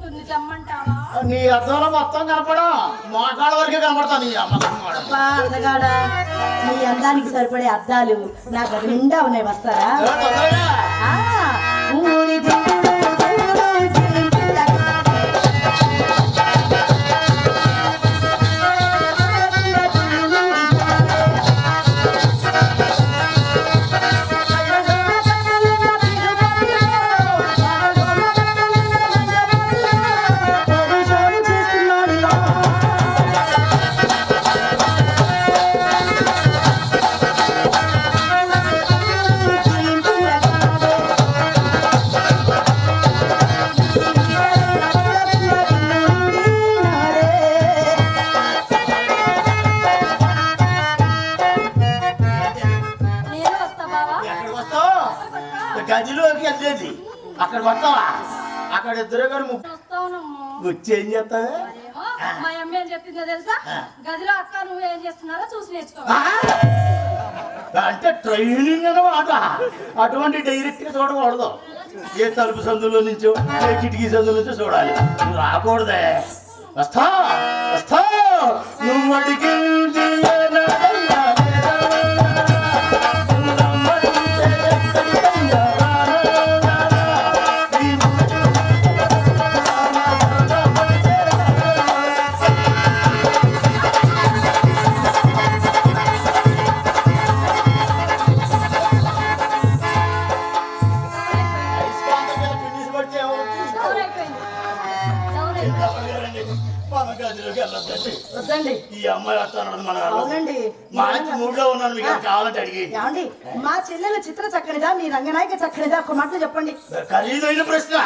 ఉంటుంది తెమ్మంటావా? నీ అద్దంలో మొత్తం కనపడం మోకాళ్ళ వరకే కనపడతా నీ అందగాడా నీ అందానికి సరిపడే అద్దాలు నాకు నిండా ఉన్నాయి, వస్తారా? గదిలోకి వెళ్ళేది అక్కడ వస్తావా? అక్కడ ఇద్దరు గారు వచ్చి ఏం చేస్తావే? మా అమ్మ ఏం చెప్పిందో తెలుసా? గదిలో అక్క నువ్వు ఏం చేస్తున్నారో చూసి నేర్చుకో. అంటే ట్రైనింగ్ అన్నమాట. అటువంటి డైరెక్ట్ గా చూడకూడదు. ఏ తలుపు సందులో నుంచో ఏ కిటికీ సందులో నుంచో చూడాలి. నువ్వు రాకూడదే. వస్తా వస్తా నువ్వు అడిగింది ఈ అమ్మాయి వస్తాను మంచి మూడ్లో ఉన్నాను. మీకు కావాలంటే అడిగి. మా చెల్లెలు చిత్ర చక్కనిదా మీ రంగనాయక చక్కనిదా? ఒక మాటలు చెప్పండి. ఖరీదైన ప్రశ్న.